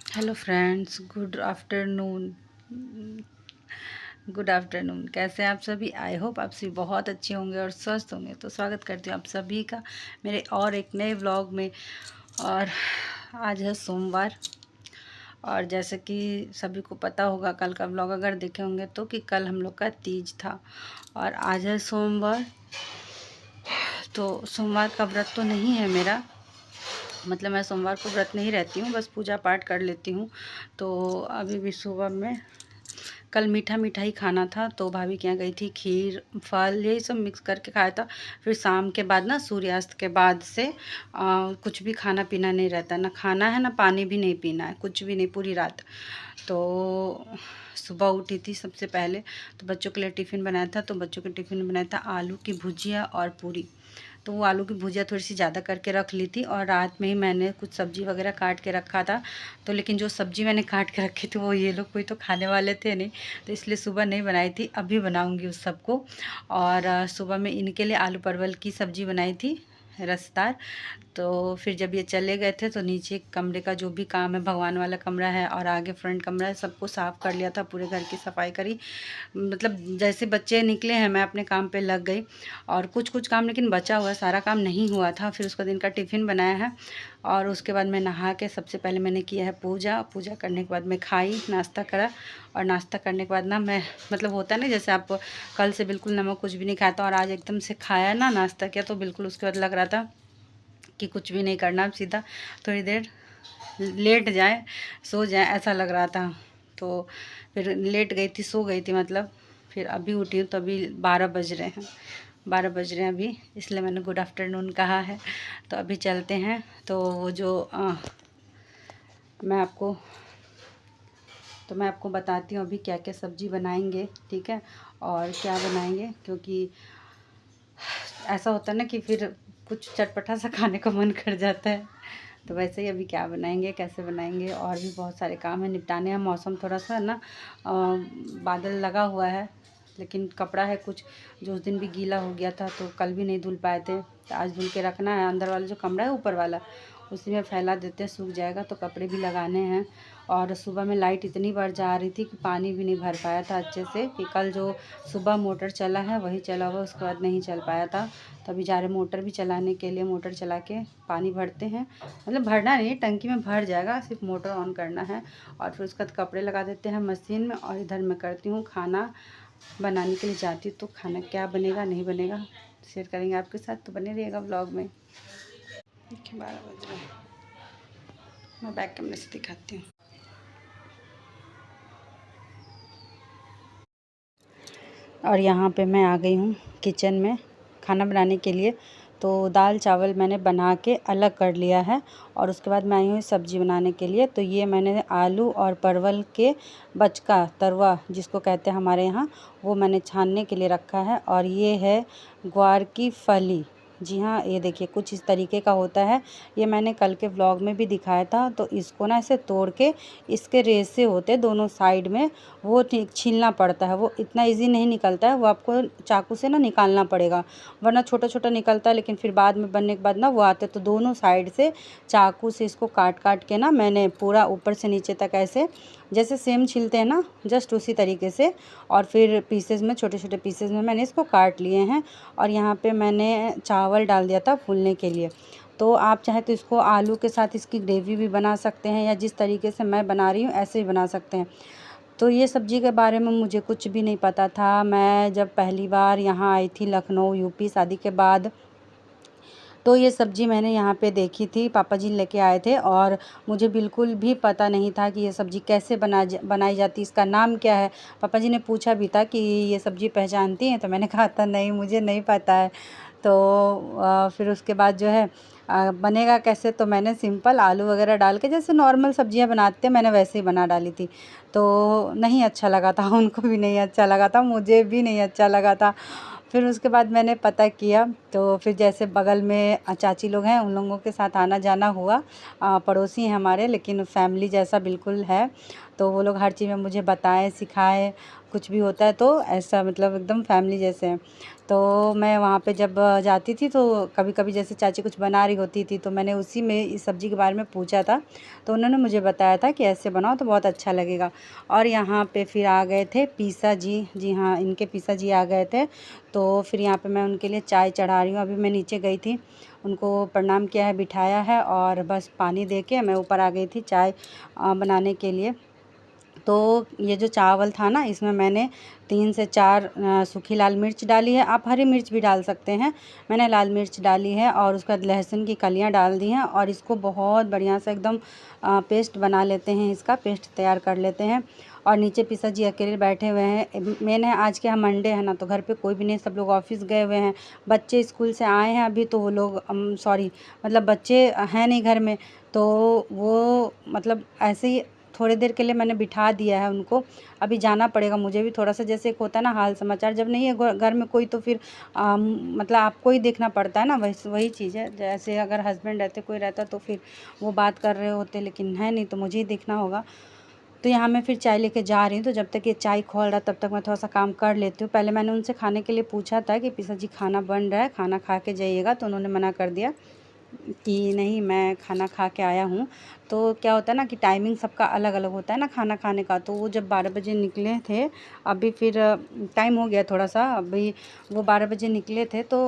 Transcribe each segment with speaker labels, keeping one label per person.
Speaker 1: Hello friends, good afternoon. कैसे हैं आप सभी? आई होप आप सभी बहुत अच्छे होंगे और स्वस्थ होंगे। तो स्वागत करती हूँ आप सभी का मेरे और एक नए व्लॉग में। और आज है सोमवार, और जैसे कि सभी को पता होगा, कल का व्लॉग अगर देखे होंगे तो, कि कल हम लोग का तीज था और आज है सोमवार। तो सोमवार का व्रत तो नहीं है मेरा, मतलब मैं सोमवार को व्रत नहीं रहती हूँ, बस पूजा पाठ कर लेती हूँ। तो अभी भी सुबह में कल मीठा मीठा ही खाना था, तो भाभी के यहाँ गई थी, खीर फल यही सब मिक्स करके खाया था। फिर शाम के बाद ना, सूर्यास्त के बाद से कुछ भी खाना पीना नहीं रहता, ना खाना है ना पानी भी नहीं पीना है, कुछ भी नहीं पूरी रात। तो सुबह उठी थी सबसे पहले, तो बच्चों के लिए टिफ़िन बनाया था। तो बच्चों के टिफ़िन में बनाया था आलू की भुजिया और पूरी। तो वो आलू की भुजिया थोड़ी सी ज़्यादा करके रख ली थी, और रात में ही मैंने कुछ सब्ज़ी वगैरह काट के रखा था। तो लेकिन जो सब्ज़ी मैंने काट के रखी थी वो ये लोग कोई तो खाने वाले थे नहीं, तो इसलिए सुबह नहीं बनाई थी, अभी बनाऊंगी उस सबको। और सुबह में इनके लिए आलू परवल की सब्ज़ी बनाई थी, रसदार। तो फिर जब ये चले गए थे तो नीचे कमरे का जो भी काम है, भगवान वाला कमरा है और आगे फ्रंट कमरा है, सबको साफ़ कर लिया था, पूरे घर की सफाई करी। मतलब जैसे बच्चे निकले हैं मैं अपने काम पे लग गई। और कुछ कुछ काम लेकिन बचा हुआ है, सारा काम नहीं हुआ था। फिर उसका दिन का टिफ़िन बनाया है, और उसके बाद मैं नहा के सबसे पहले मैंने किया है पूजा। पूजा करने के बाद मैं खाई, नाश्ता करा। और नाश्ता करने के बाद ना मैं, मतलब होता है ना, जैसे आप कल से बिल्कुल नमक कुछ भी नहीं खाया था और आज एकदम से खाया ना, नाश्ता किया, तो बिल्कुल उसके बाद लग रहा था कि कुछ भी नहीं करना, अब सीधा थोड़ी देर लेट जाए, सो जाए, ऐसा लग रहा था। तो फिर लेट गई थी, सो गई थी मतलब। फिर अभी उठी हूँ तो अभी 12 बज रहे हैं, 12 बज रहे हैं अभी, इसलिए मैंने गुड आफ्टरनून कहा है। तो अभी चलते हैं। तो वो जो मैं आपको मैं आपको बताती हूँ अभी क्या क्या सब्ज़ी बनाएंगे, ठीक है, और क्या बनाएंगे, क्योंकि ऐसा होता है ना कि फिर कुछ चटपटा सा खाने का मन कर जाता है। तो वैसे ही अभी क्या बनाएंगे, कैसे बनाएंगे, और भी बहुत सारे काम है निपटाने हैं। मौसम थोड़ा सा ना बादल लगा हुआ है, लेकिन कपड़ा है कुछ जो उस दिन भी गीला हो गया था, तो कल भी नहीं धुल पाए थे, तो आज धुल के रखना है। अंदर वाला जो कमरा है ऊपर वाला, उसी में फैला देते हैं, सूख जाएगा। तो कपड़े भी लगाने हैं। और सुबह में लाइट इतनी बार जा रही थी कि पानी भी नहीं भर पाया था अच्छे से, कि कल जो सुबह मोटर चला है वही चला हुआ, उसके बाद नहीं चल पाया था। तो अभी जा रहे मोटर भी चलाने के लिए, मोटर चला के पानी भरते हैं। मतलब भरना नहीं, टंकी में भर जाएगा, सिर्फ मोटर ऑन करना है। और फिर उसके बाद कपड़े लगा देते हैं मशीन में। और इधर मैं करती हूँ खाना बनाने के लिए जाती हूँ। तो खाना क्या बनेगा नहीं बनेगा शेयर करेंगे आपके साथ, तो बने रहिएगा व्लॉग में। देखिए 12 बज रहे हैं, मैं बैक कैमरे से दिखाती हूँ। और यहाँ पे मैं आ गई हूँ किचन में खाना बनाने के लिए। तो दाल चावल मैंने बना के अलग कर लिया है, और उसके बाद मैं आई हूँ सब्ज़ी बनाने के लिए। तो ये मैंने आलू और परवल के बचका तरुआ जिसको कहते हैं हमारे यहाँ, वो मैंने छानने के लिए रखा है। और ये है ग्वार की फली, जी हाँ, ये देखिए कुछ इस तरीके का होता है। ये मैंने कल के व्लॉग में भी दिखाया था। तो इसको ना ऐसे तोड़ के, इसके रेसे होते हैं दोनों साइड में, वो छीलना पड़ता है। वो इतना इजी नहीं निकलता है, वो आपको चाकू से ना निकालना पड़ेगा, वरना छोटा छोटा निकलता है। लेकिन फिर बाद में बनने के बाद ना वो आते, तो दोनों साइड से चाकू से इसको काट काट के ना मैंने पूरा ऊपर से नीचे तक ऐसे, जैसे सेम छीलते हैं ना, जस्ट उसी तरीके से। और फिर पीसेज में, छोटे छोटे पीसेज में मैंने इसको काट लिए हैं। और यहाँ पे मैंने चावल डाल दिया था फूलने के लिए। तो आप चाहे तो इसको आलू के साथ इसकी ग्रेवी भी बना सकते हैं, या जिस तरीके से मैं बना रही हूँ ऐसे भी बना सकते हैं। तो ये सब्ज़ी के बारे में मुझे कुछ भी नहीं पता था। मैं जब पहली बार यहाँ आई थी लखनऊ यूपी शादी के बाद, तो ये सब्ज़ी मैंने यहाँ पे देखी थी, पापा जी लेके आए थे, और मुझे बिल्कुल भी पता नहीं था कि ये सब्ज़ी कैसे बनाई जाती, इसका नाम क्या है। पापा जी ने पूछा भी था कि ये सब्ज़ी पहचानती हैं, तो मैंने कहा था नहीं, मुझे नहीं पता है। तो फिर उसके बाद जो है बनेगा कैसे, तो मैंने सिंपल आलू वगैरह डाल के जैसे नॉर्मल सब्जियां बनाते हैं, मैंने वैसे ही बना डाली थी। तो नहीं अच्छा लगा था, उनको भी नहीं अच्छा लगा था, मुझे भी नहीं अच्छा लगा था। फिर उसके बाद मैंने पता किया, तो फिर जैसे बगल में चाची लोग हैं, उन लोगों के साथ आना जाना हुआ। पड़ोसी हैं हमारे, लेकिन फैमिली जैसा बिल्कुल है। तो वो लोग हर चीज़ में मुझे बताएं, सिखाएं, कुछ भी होता है तो ऐसा मतलब एकदम फैमिली जैसे हैं। तो मैं वहाँ पे जब जाती थी तो कभी कभी जैसे चाची कुछ बना रही होती थी तो मैंने उसी में इस सब्ज़ी के बारे में पूछा था, तो उन्होंने मुझे बताया था कि ऐसे बनाओ तो बहुत अच्छा लगेगा। और यहाँ पे फिर आ गए थे पीसा जी, जी हाँ, इनके पीसा जी आ गए थे। तो फिर यहाँ पे मैं उनके लिए चाय चढ़ा रही हूँ। अभी मैं नीचे गई थी, उनको प्रणाम किया है, बिठाया है और बस पानी दे के मैं ऊपर आ गई थी चाय बनाने के लिए। तो ये जो चावल था ना, इसमें मैंने 3 से 4 सूखी लाल मिर्च डाली है, आप हरी मिर्च भी डाल सकते हैं। मैंने लाल मिर्च डाली है और उसके बाद लहसुन की कलियां डाल दी हैं और इसको बहुत बढ़िया से एकदम पेस्ट बना लेते हैं, इसका पेस्ट तैयार कर लेते हैं। और नीचे पिसा जी अकेले बैठे हुए हैं। मैंने आज के यहाँ मंडे है ना, तो घर पे कोई भी नहीं, सब लोग ऑफिस गए हुए हैं। बच्चे स्कूल से आए हैं अभी, तो वो लोग सॉरी मतलब बच्चे हैं नहीं घर में, तो वो मतलब ऐसे ही थोड़ी देर के लिए मैंने बिठा दिया है उनको। अभी जाना पड़ेगा मुझे भी थोड़ा सा, जैसे एक होता है ना हाल समाचार, जब नहीं है घर में कोई तो फिर मतलब आपको ही देखना पड़ता है ना, वही चीज़ है। जैसे अगर हस्बैंड रहते, कोई रहता तो फिर वो बात कर रहे होते, लेकिन है नहीं तो मुझे ही देखना होगा। तो यहाँ मैं फिर चाय लेके जा रही हूँ। तो जब तक ये चाय खोल रहा तब तक मैं थोड़ा सा काम कर लेती हूँ। पहले मैंने उनसे खाने के लिए पूछा था कि पिसा जी खाना बन रहा है, खाना खा के जाइएगा, तो उन्होंने मना कर दिया कि नहीं मैं खाना खा के आया हूँ। तो क्या होता है ना कि टाइमिंग सबका अलग अलग होता है ना खाना खाने का। तो वो जब 12 बजे निकले थे, अभी फिर टाइम हो गया थोड़ा सा, अभी वो 12 बजे निकले थे तो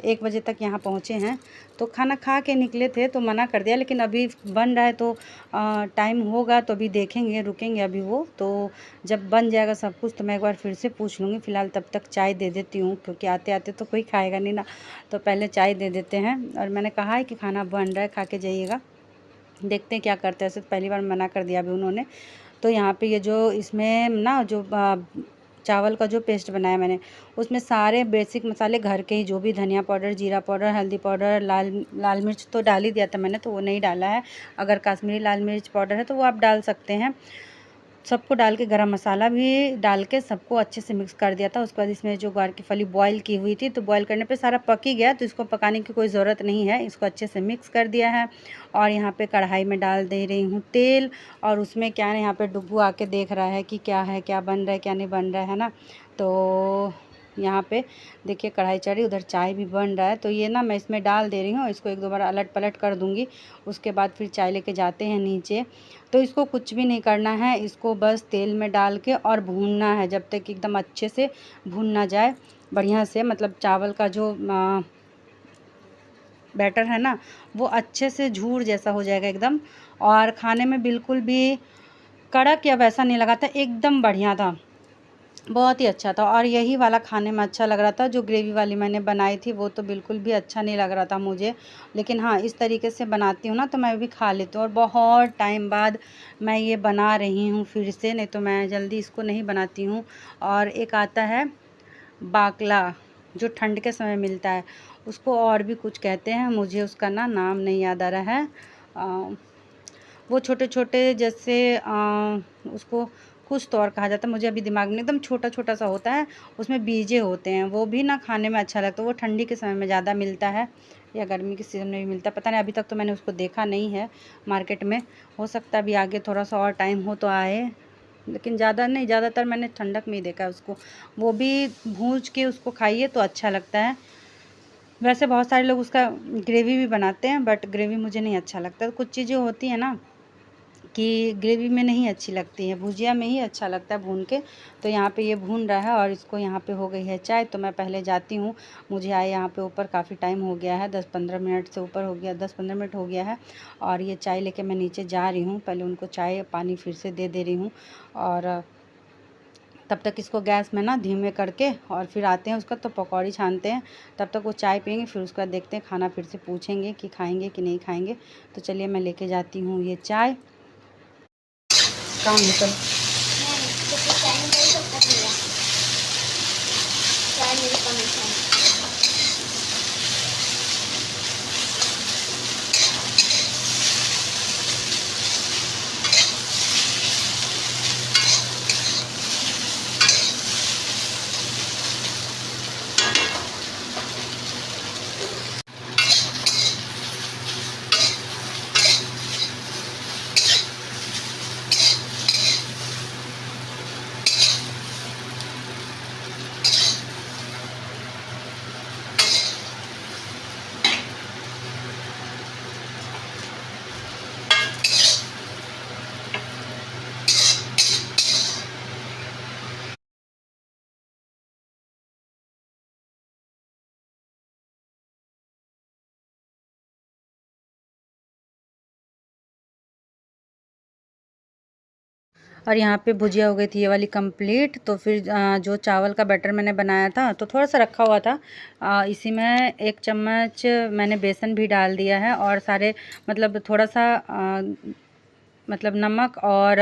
Speaker 1: 1 बजे तक यहाँ पहुँचे हैं। तो खाना खा के निकले थे तो मना कर दिया, लेकिन अभी बन रहा है तो टाइम होगा तो अभी देखेंगे, रुकेंगे अभी वो। तो जब बन जाएगा सब कुछ तो मैं एक बार फिर से पूछ लूँगी। फ़िलहाल तब तक चाय दे देती हूँ, क्योंकि आते आते तो कोई खाएगा नहीं ना, तो पहले चाय दे देते हैं। और मैंने कहा है कि खाना बन रहा है, खा के जाइएगा। देखते हैं क्या करते हैं। ऐसे तो पहली बार मना कर दिया अभी उन्होंने। तो यहाँ पे ये जो इसमें ना जो चावल का जो पेस्ट बनाया मैंने, उसमें सारे बेसिक मसाले घर के ही, जो भी धनिया पाउडर, जीरा पाउडर, हल्दी पाउडर, लाल मिर्च तो डाल ही दिया था मैंने, तो वो नहीं डाला है। अगर कश्मीरी लाल मिर्च पाउडर है तो वो आप डाल सकते हैं। सबको डाल के गरम मसाला भी डाल के सबको अच्छे से मिक्स कर दिया था। उसके बाद इसमें जो ग्वार की फली बॉईल की हुई थी, तो बॉईल करने पे सारा पक ही गया, तो इसको पकाने की कोई ज़रूरत नहीं है। इसको अच्छे से मिक्स कर दिया है और यहाँ पे कढ़ाई में डाल दे रही हूँ तेल। और उसमें क्या है, यहाँ पे डुग्गू आके देख रहा है कि क्या है, क्या बन रहा है, क्या नहीं बन रहा है ना। तो यहाँ पे देखिए कढ़ाई चढ़ी, उधर चाय भी बन रहा है। तो ये ना मैं इसमें डाल दे रही हूँ, इसको 1-2 बार अलट पलट कर दूँगी। उसके बाद फिर चाय लेके जाते हैं नीचे। तो इसको कुछ भी नहीं करना है, इसको बस तेल में डाल के और भूनना है जब तक एकदम अच्छे से भून ना जाए बढ़िया से। मतलब चावल का जो बैटर है ना, वो अच्छे से झूर जैसा हो जाएगा एकदम। और खाने में बिल्कुल भी कड़क या वैसा नहीं लगा था, एकदम बढ़िया था, बहुत ही अच्छा था। और यही वाला खाने में अच्छा लग रहा था। जो ग्रेवी वाली मैंने बनाई थी वो तो बिल्कुल भी अच्छा नहीं लग रहा था मुझे। लेकिन हाँ, इस तरीके से बनाती हूँ ना तो मैं भी खा लेती हूँ। और बहुत टाइम बाद मैं ये बना रही हूँ फिर से, नहीं तो मैं जल्दी इसको नहीं बनाती हूँ। और एक आता है बाकला, जो ठंड के समय मिलता है, उसको और भी कुछ कहते हैं, मुझे उसका ना नाम नहीं याद आ रहा है। वो छोटे छोटे जैसे उसको कुछ तो और कहा जाता है, मुझे अभी दिमाग में, एकदम छोटा छोटा सा होता है, उसमें बीजे होते हैं। वो भी ना खाने में अच्छा लगता है। वो ठंडी के समय में ज़्यादा मिलता है या गर्मी के सीज़न में भी मिलता है, पता नहीं। अभी तक तो मैंने उसको देखा नहीं है मार्केट में, हो सकता है अभी आगे थोड़ा सा और टाइम हो तो आए, लेकिन ज़्यादा नहीं, ज़्यादातर मैंने ठंडक में ही देखा है उसको। वो भी भूज के उसको खाइए तो अच्छा लगता है। वैसे बहुत सारे लोग उसका ग्रेवी भी बनाते हैं, बट ग्रेवी मुझे नहीं अच्छा लगता। कुछ चीज़ें होती हैं ना कि ग्रेवी में नहीं अच्छी लगती है, भुजिया में ही अच्छा लगता है भून के। तो यहाँ पे ये भून रहा है और इसको यहाँ पे हो गई है चाय, तो मैं पहले जाती हूँ। मुझे आए यहाँ पे ऊपर काफ़ी टाइम हो गया है, 10-15 मिनट से ऊपर हो गया, 10-15 मिनट हो गया है। और ये चाय लेके मैं नीचे जा रही हूँ, पहले उनको चाय पानी फिर से दे रही हूँ। और तब तक इसको गैस में ना धीमे करके और फिर आते हैं उसका तो पकौड़ी छानते हैं। तब तक वो चाय पियेंगे, फिर उसके बाद देखते हैं खाना, फिर से पूछेंगे कि खाएंगे कि नहीं खाएंगे। तो चलिए मैं लेके जाती हूँ ये चाय। काम निकल और यहाँ पे भुजिया हो गई थी ये वाली कंप्लीट। तो फिर जो चावल का बैटर मैंने बनाया था तो थोड़ा सा रखा हुआ था, इसी में 1 चम्मच मैंने बेसन भी डाल दिया है और सारे मतलब थोड़ा सा मतलब नमक और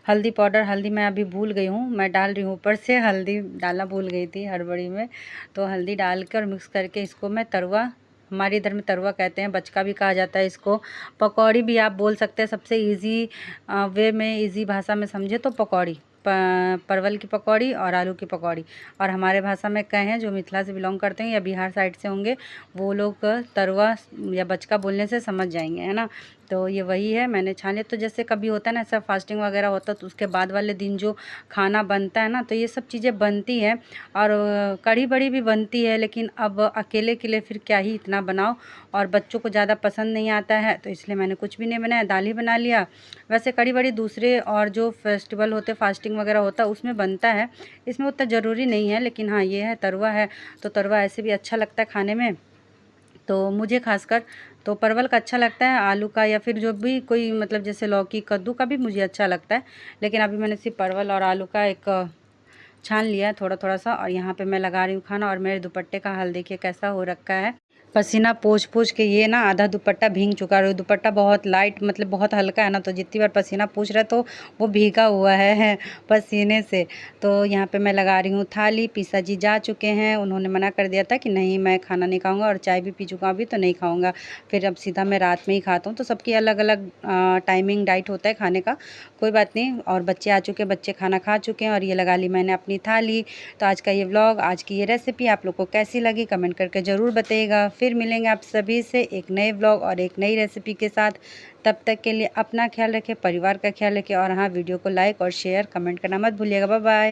Speaker 1: हल्दी पाउडर। हल्दी मैं अभी भूल गई हूँ, मैं डाल रही हूँ ऊपर से, हल्दी डालना भूल गई थी हड़बड़ी में। तो हल्दी डालकर मिक्स करके इसको मैं तरुआ, हमारे इधर में तरुआ कहते हैं, बचका भी कहा जाता है इसको, पकौड़ी भी आप बोल सकते हैं। सबसे इजी वे में, इजी भाषा में समझे तो पकौड़ी, परवल की पकौड़ी और आलू की पकौड़ी। और हमारे भाषा में कहें जो मिथिला से बिलोंग करते हैं या बिहार साइड से होंगे वो लोग तरुआ या बचका बोलने से समझ जाएंगे, है ना। तो ये वही है, मैंने छाने। तो जैसे कभी होता है ना ऐसा फास्टिंग वगैरह होता है तो उसके बाद वाले दिन जो खाना बनता है ना, तो ये सब चीज़ें बनती हैं। और कढ़ी बड़ी भी बनती है, लेकिन अब अकेले के लिए फिर क्या ही इतना बनाओ, और बच्चों को ज़्यादा पसंद नहीं आता है तो इसलिए मैंने कुछ भी नहीं बनाया, दाल ही बना लिया। वैसे कढ़ी बड़ी दूसरे और जो फेस्टिवल होते, फास्टिंग वगैरह होता है उसमें बनता है, इसमें उतना ज़रूरी नहीं है। लेकिन हाँ ये है, तरुआ है तो तरुआ ऐसे भी अच्छा लगता है खाने में। तो मुझे खासकर तो परवल का अच्छा लगता है, आलू का या फिर जो भी कोई मतलब जैसे लौकी कद्दू का भी मुझे अच्छा लगता है। लेकिन अभी मैंने सिर्फ परवल और आलू का एक छान लिया है थोड़ा थोड़ा सा। और यहाँ पे मैं लगा रही हूँ खाना, और मेरे दुपट्टे का हाल देखिए कैसा हो रखा है, पसीना पोंछ पोंछ के ये ना आधा दुपट्टा भीग चुका है। दुपट्टा बहुत लाइट मतलब बहुत हल्का है ना, तो जितनी बार पसीना पोंछ रहा है तो वो भीगा हुआ है पसीने से। तो यहाँ पे मैं लगा रही हूँ थाली। पीसा जी जा चुके हैं, उन्होंने मना कर दिया था कि नहीं मैं खाना नहीं खाऊंगा, और चाय भी पी चुका अभी तो नहीं खाऊंगा, फिर अब सीधा मैं रात में ही खाता हूँ। तो सबकी अलग अलग टाइमिंग डाइट होता है खाने का, कोई बात नहीं। और बच्चे आ चुके हैं, बच्चे खाना खा चुके हैं, और ये लगा ली मैंने अपनी थाली। तो आज का ये व्लॉग, आज की ये रेसिपी आप लोग को कैसी लगी कमेंट करके ज़रूर बताइएगा। फिर मिलेंगे आप सभी से एक नए व्लॉग और एक नई रेसिपी के साथ। तब तक के लिए अपना ख्याल रखें, परिवार का ख्याल रखें, और हाँ वीडियो को लाइक और शेयर कमेंट करना मत भूलिएगा। Bye bye.